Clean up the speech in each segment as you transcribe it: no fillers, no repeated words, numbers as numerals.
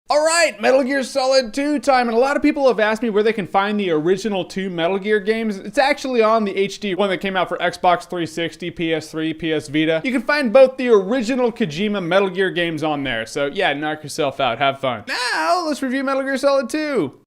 Alright, Metal Gear Solid 2 time, and a lot of people have asked me where they can find the original 2 Metal Gear games. It's actually on the HD one that came out for Xbox 360, PS3, PS Vita. You can find both the original Kojima Metal Gear games on there, so yeah, knock yourself out, have fun. Now, let's review Metal Gear Solid 2.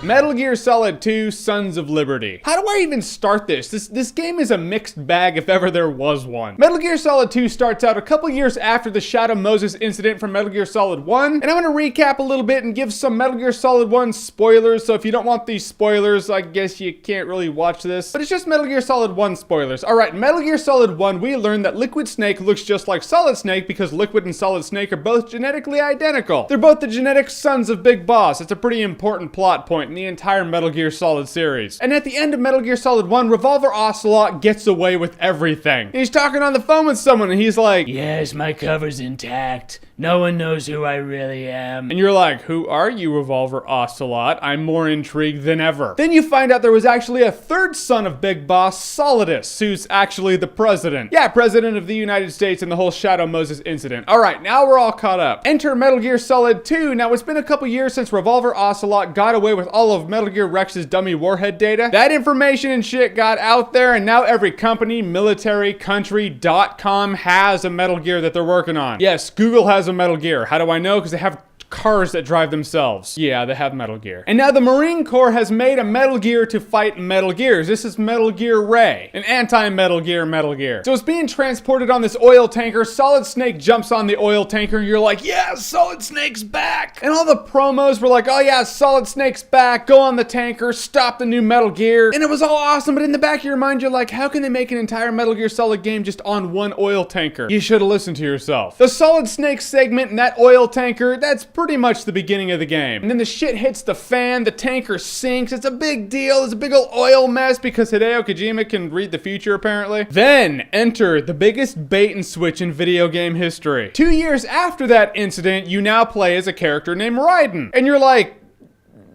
Metal Gear Solid 2, Sons of Liberty. How do I even start this? This game is a mixed bag if ever there was one. Metal Gear Solid 2 starts out a couple years after the Shadow Moses incident from Metal Gear Solid 1, and I'm gonna recap a little bit and give some Metal Gear Solid 1 spoilers, so if you don't want these spoilers, I guess you can't really watch this. But it's just Metal Gear Solid 1 spoilers. Alright, Metal Gear Solid 1, we learned that Liquid Snake looks just like Solid Snake because Liquid and Solid Snake are both genetically identical. They're both the genetic sons of Big Boss. It's a pretty important plot point in the entire Metal Gear Solid series. And at the end of Metal Gear Solid 1, Revolver Ocelot gets away with everything. And he's talking on the phone with someone and he's like, "Yes, my cover's intact. No one knows who I really am." And you're like, "Who are you, Revolver Ocelot? I'm more intrigued than ever." Then you find out there was actually a third son of Big Boss, Solidus, who's actually the president. Yeah, president of the United States and the whole Shadow Moses incident. Alright, now we're all caught up. Enter Metal Gear Solid 2. Now, it's been a couple years since Revolver Ocelot got away with all of Metal Gear Rex's dummy warhead data. That information and shit got out there, and now every company, military, country, .com has a Metal Gear that they're working on. Yes, Google has a Metal Gear. How do I know? Because they have cars that drive themselves. Yeah, they have Metal Gear. And now the Marine Corps has made a Metal Gear to fight Metal Gears. This is Metal Gear Ray, an anti-Metal Gear Metal Gear. So it's being transported on this oil tanker. Solid Snake jumps on the oil tanker. You're like, yeah, Solid Snake's back. And all the promos were like, oh yeah, Solid Snake's back. Go on the tanker, stop the new Metal Gear. And it was all awesome, but in the back of your mind, you're like, how can they make an entire Metal Gear Solid game just on one oil tanker? You should have listened to yourself. The Solid Snake segment in that oil tanker, that's pretty much the beginning of the game. And then the shit hits the fan, the tanker sinks, it's a big deal, it's a big old oil mess because Hideo Kojima can read the future apparently. Then enter the biggest bait and switch in video game history. 2 years after that incident, you now play as a character named Raiden. And you're like,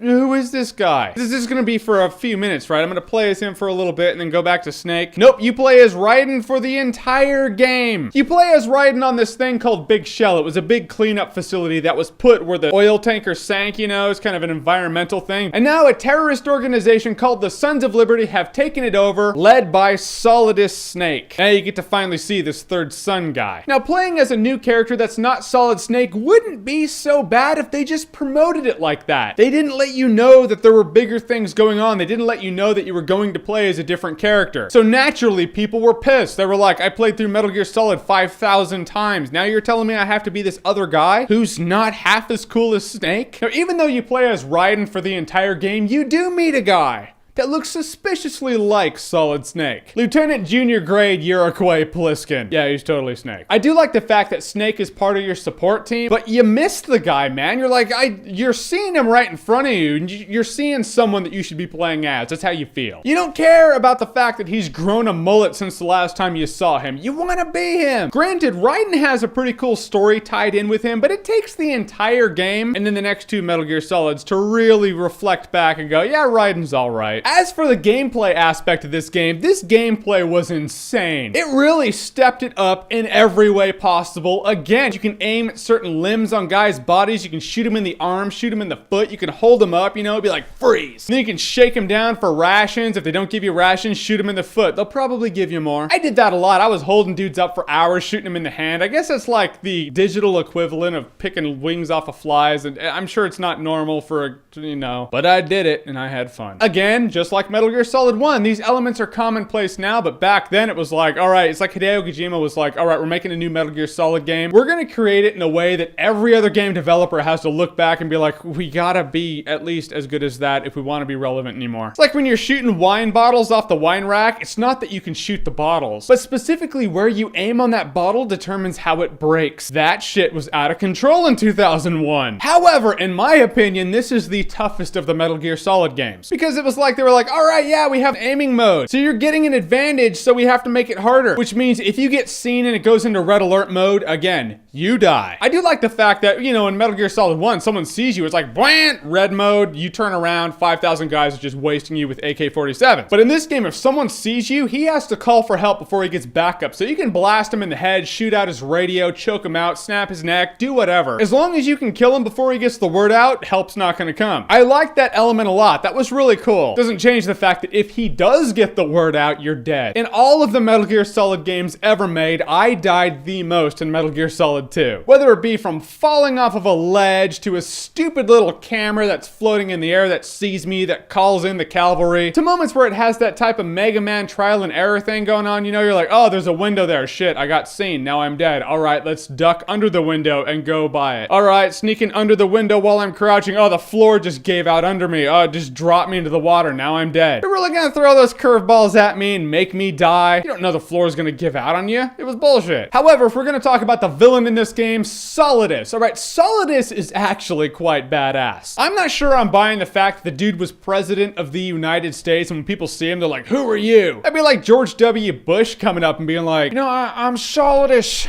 who is this guy? This is gonna be for a few minutes, right? I'm gonna play as him for a little bit and then go back to Snake. Nope, you play as Raiden for the entire game. You play as Raiden on this thing called Big Shell. It was a big cleanup facility that was put where the oil tanker sank, you know, it's kind of an environmental thing. And now a terrorist organization called the Sons of Liberty have taken it over, led by Solidus Snake. Now you get to finally see this third son guy. Now playing as a new character that's not Solid Snake wouldn't be so bad if they just promoted it like that. They didn't let you know that there were bigger things going on. They didn't let you know that you were going to play as a different character. So naturally, people were pissed. They were like, I played through Metal Gear Solid 5,000 times. Now you're telling me I have to be this other guy who's not half as cool as Snake? Now, even though you play as Raiden for the entire game, you do meet a guy that looks suspiciously like Solid Snake. Lieutenant Junior Grade Iroquois Pliskin. Yeah, he's totally Snake. I do like the fact that Snake is part of your support team, but you missed the guy, man. You're like, you're seeing him right in front of you, and you're seeing someone that you should be playing as. That's how you feel. You don't care about the fact that he's grown a mullet since the last time you saw him. You want to be him. Granted, Raiden has a pretty cool story tied in with him, but it takes the entire game and then the next 2 Metal Gear Solids to really reflect back and go, yeah, Raiden's all right. As for the gameplay aspect of this gameplay was insane. It really stepped it up in every way possible. Again, you can aim at certain limbs on guys' bodies. You can shoot them in the arm, shoot them in the foot. You can hold them up, you know, it'd be like, freeze. And then you can shake them down for rations. If they don't give you rations, shoot them in the foot. They'll probably give you more. I did that a lot. I was holding dudes up for hours, shooting them in the hand. I guess that's like the digital equivalent of picking wings off of flies. And I'm sure it's not normal for, you know, but I did it and I had fun. Again, just like Metal Gear Solid 1, these elements are commonplace now, but back then it was like, alright, it's like Hideo Kojima was like, alright, we're making a new Metal Gear Solid game. We're gonna create it in a way that every other game developer has to look back and be like, we gotta be at least as good as that if we want to be relevant anymore. It's like when you're shooting wine bottles off the wine rack, it's not that you can shoot the bottles, but specifically where you aim on that bottle determines how it breaks. That shit was out of control in 2001. However, in my opinion, this is the toughest of the Metal Gear Solid games, because it was like they were like, all right, yeah, we have aiming mode. So you're getting an advantage, so we have to make it harder. Which means if you get seen and it goes into red alert mode, again, you die. I do like the fact that, you know, in Metal Gear Solid 1, someone sees you, it's like, bland, red mode, you turn around, 5,000 guys are just wasting you with AK-47s. But in this game, if someone sees you, he has to call for help before he gets backup. So you can blast him in the head, shoot out his radio, choke him out, snap his neck, do whatever. As long as you can kill him before he gets the word out, help's not gonna come. I like that element a lot. That was really cool. Doesn't change the fact that if he does get the word out, you're dead. In all of the Metal Gear Solid games ever made, I died the most in Metal Gear Solid 2. Whether it be from falling off of a ledge to a stupid little camera that's floating in the air that sees me, that calls in the cavalry, to moments where it has that type of Mega Man trial and error thing going on. You know, you're like, oh, there's a window there. Shit, I got seen. Now I'm dead. All right, let's duck under the window and go by it. All right, sneaking under the window while I'm crouching. Oh, the floor just gave out under me. Oh, it just dropped me into the water. Now I'm dead. You're really gonna throw those curveballs at me and make me die? You don't know the floor is gonna give out on you. It was bullshit. However, if we're gonna talk about the villain in this game, Solidus. All right, Solidus is actually quite badass. I'm not sure I'm buying the fact that the dude was president of the United States, and when people see him, they're like, who are you? That'd be like George W. Bush coming up and being like, you know, I'm Solidus.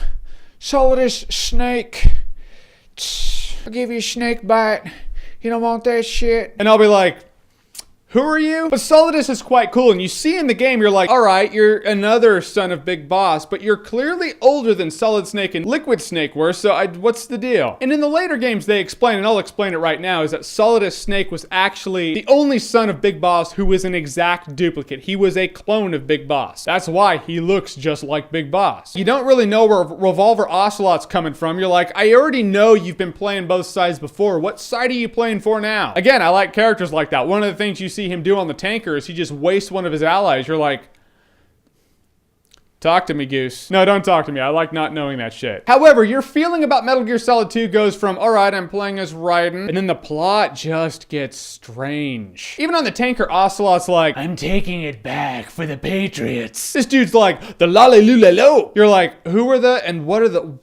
Solidus Snake. I'll give you a snake bite. You don't want that shit? And I'll be like, who are you? But Solidus is quite cool, and you see in the game, you're like, all right, you're another son of Big Boss, but you're clearly older than Solid Snake and Liquid Snake were, so what's the deal? And in the later games, they explain, and I'll explain it right now, is that Solidus Snake was actually the only son of Big Boss who was an exact duplicate. He was a clone of Big Boss. That's why he looks just like Big Boss. You don't really know where Revolver Ocelot's coming from. You're like, I already know you've been playing both sides before. What side are you playing for now? Again, I like characters like that. One of the things you see him do on the tanker is he just wastes one of his allies. You're like, talk to me, Goose. No, don't talk to me. I like not knowing that shit. However, your feeling about Metal Gear Solid 2 goes from, all right, I'm playing as Raiden, and then the plot just gets strange. Even on the tanker, Ocelot's like, I'm taking it back for the Patriots. this dude's like, the la-la-lu-la-lo. You're like, who are the, and what are the...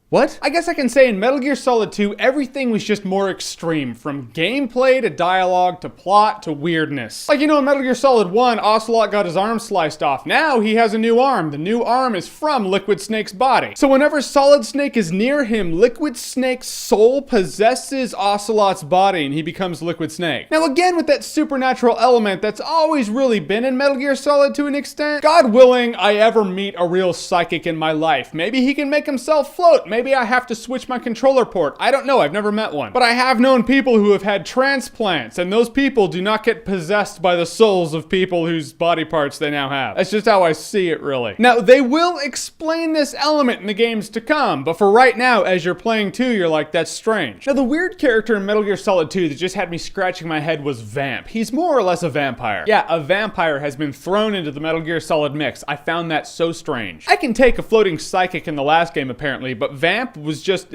What? I guess I can say in Metal Gear Solid 2, everything was just more extreme, from gameplay to dialogue to plot to weirdness. Like, you know, in Metal Gear Solid 1, Ocelot got his arm sliced off. Now he has a new arm. The new arm is from Liquid Snake's body. So whenever Solid Snake is near him, Liquid Snake's soul possesses Ocelot's body and he becomes Liquid Snake. Now again, with that supernatural element that's always really been in Metal Gear Solid to an extent, God willing I ever meet a real psychic in my life. Maybe he can make himself float. Maybe I have to switch my controller port. I don't know. I've never met one. But I have known people who have had transplants, and those people do not get possessed by the souls of people whose body parts they now have. That's just how I see it, really. Now, they will explain this element in the games to come, but for right now, as you're playing 2, you're like, that's strange. Now, the weird character in Metal Gear Solid 2 that just had me scratching my head was Vamp. He's more or less a vampire. Yeah, a vampire has been thrown into the Metal Gear Solid mix. I found that so strange. I can take a floating psychic in the last game, apparently, but Vamp was just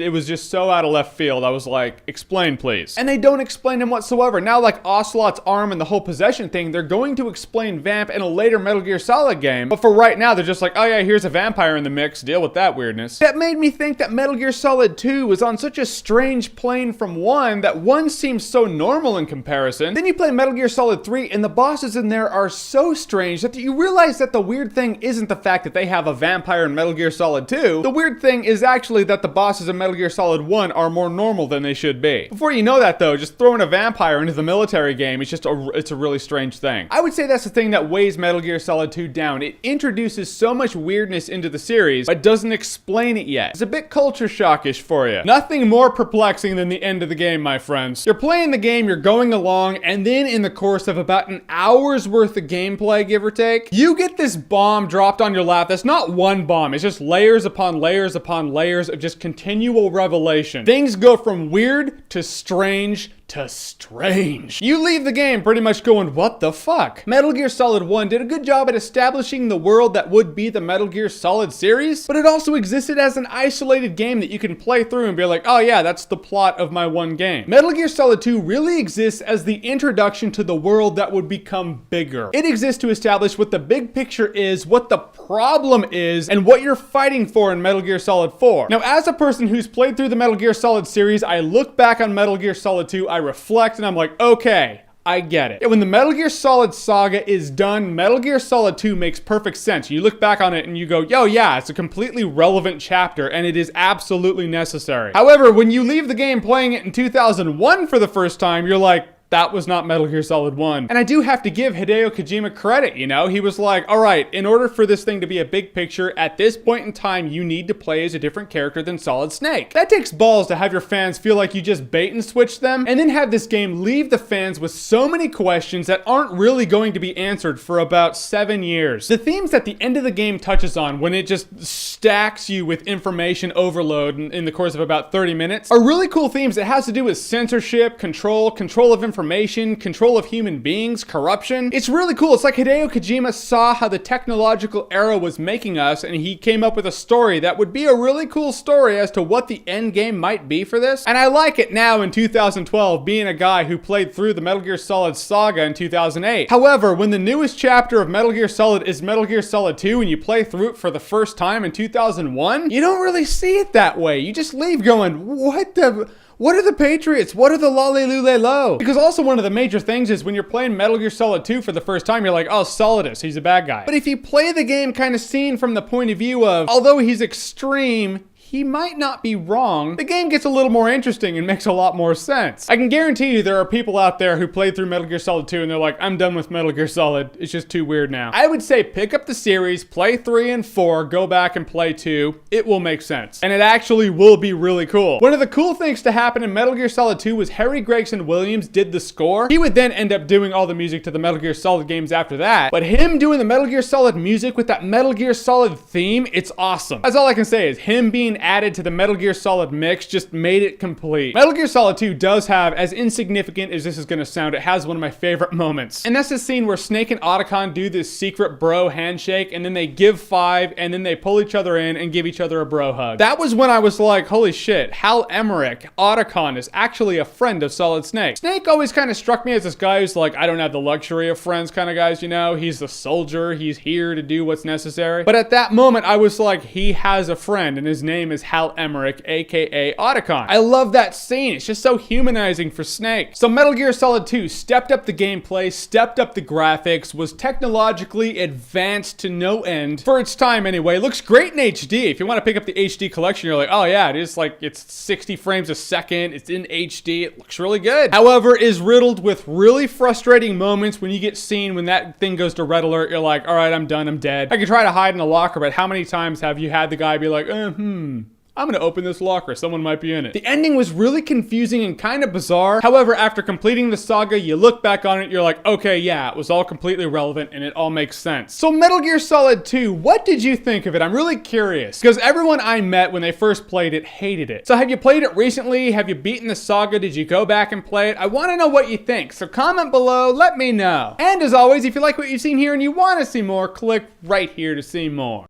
so out of left field. I was like, explain please. And they don't explain him whatsoever. Now, like Ocelot's arm and the whole possession thing, they're going to explain Vamp in a later Metal Gear Solid game, but for right now, they're just like, oh yeah, here's a vampire in the mix, deal with that weirdness. That made me think that Metal Gear Solid 2 was on such a strange plane from 1 that 1 seems so normal in comparison. Then you play Metal Gear Solid 3 and the bosses in there are so strange that you realize that the weird thing isn't the fact that they have a vampire in Metal Gear Solid 2. The weird thing is actually that the bosses in Metal Gear Solid 1 are more normal than they should be. Before you know that though, just throwing a vampire into the military game is just it's a really strange thing. I would say that's the thing that weighs Metal Gear Solid 2 down. It introduces so much weirdness into the series, but doesn't explain it yet. It's a bit culture shockish for you. Nothing more perplexing than the end of the game, my friends. You're playing the game, you're going along, and then in the course of about an hour's worth of gameplay, give or take, you get this bomb dropped on your lap. That's not one bomb, it's just layers upon layers upon layers of just continual revelation. Things go from weird to strange to strange. You leave the game pretty much going, what the fuck? Metal Gear Solid 1 did a good job at establishing the world that would be the Metal Gear Solid series, but it also existed as an isolated game that you can play through and be like, oh yeah, that's the plot of my one game. Metal Gear Solid 2 really exists as the introduction to the world that would become bigger. It exists to establish what the big picture is, what the problem is, and what you're fighting for in Metal Gear Solid 4. Now, as a person who's played through the Metal Gear Solid series, I look back on Metal Gear Solid 2, I reflect, and I'm like, okay, I get it. When the Metal Gear Solid saga is done, Metal Gear Solid 2 makes perfect sense. You look back on it and you go, yo, yeah, it's a completely relevant chapter and it is absolutely necessary. However, when you leave the game playing it in 2001 for the first time, you're like, that was not Metal Gear Solid 1. And I do have to give Hideo Kojima credit, you know? He was like, all right, in order for this thing to be a big picture, at this point in time, you need to play as a different character than Solid Snake. That takes balls to have your fans feel like you just bait and switch them, and then have this game leave the fans with so many questions that aren't really going to be answered for about 7 years. The themes that the end of the game touches on, when it just stacks you with information overload in the course of about 30 minutes, are really cool themes. It has to do with censorship, control of information, control of human beings, corruption. It's really cool. It's like Hideo Kojima saw how the technological era was making us, and he came up with a story that would be a really cool story as to what the end game might be for this. And I like it now in 2012, being a guy who played through the Metal Gear Solid saga in 2008. However, when the newest chapter of Metal Gear Solid is Metal Gear Solid 2 and you play through it for the first time in 2001, you don't really see it that way. You just leave going, what are the Patriots? What are the Lolly-Lule-Lo? Because also one of the major things is when you're playing Metal Gear Solid 2 for the first time, you're like, oh, Solidus, he's a bad guy. But if you play the game kind of seen from the point of view of, although he's extreme, he might not be wrong, the game gets a little more interesting and makes a lot more sense. I can guarantee you there are people out there who played through Metal Gear Solid 2 and they're like, I'm done with Metal Gear Solid. It's just too weird now. I would say pick up the series, play 3 and 4, go back and play 2. It will make sense. And it actually will be really cool. One of the cool things to happen in Metal Gear Solid 2 was Harry Gregson Williams did the score. He would then end up doing all the music to the Metal Gear Solid games after that. But him doing the Metal Gear Solid music with that Metal Gear Solid theme, it's awesome. That's all I can say is him being added to the Metal Gear Solid mix just made it complete. Metal Gear Solid 2 does have, as insignificant as this is going to sound, it has one of my favorite moments. And that's the scene where Snake and Otacon do this secret bro handshake, and then they give 5, and then they pull each other in and give each other a bro hug. That was when I was like, holy shit, Hal Emmerich, Otacon, is actually a friend of Solid Snake. Snake always kind of struck me as this guy who's like, I don't have the luxury of friends kind of guys, you know? He's the soldier, he's here to do what's necessary. But at that moment, I was like, he has a friend, and his name is Hal Emmerich, aka Otacon. I love that scene. It's just so humanizing for Snake. So Metal Gear Solid 2 stepped up the gameplay, stepped up the graphics, was technologically advanced to no end. For its time anyway. Looks great in HD. If you want to pick up the HD collection, you're like, oh yeah, it is like, it's 60 frames a second. It's in HD. It looks really good. However, is riddled with really frustrating moments when you get seen when that thing goes to red alert. You're like, all right, I'm done. I'm dead. I can try to hide in a locker, but how many times have you had the guy be like, I'm gonna open this locker, someone might be in it. The ending was really confusing and kind of bizarre. However, after completing the saga, you look back on it, you're like, okay, yeah, it was all completely relevant and it all makes sense. So Metal Gear Solid 2, what did you think of it? I'm really curious, because everyone I met when they first played it hated it. So have you played it recently? Have you beaten the saga? Did you go back and play it? I wanna know what you think, so comment below, let me know. And as always, if you like what you've seen here and you wanna see more, click right here to see more.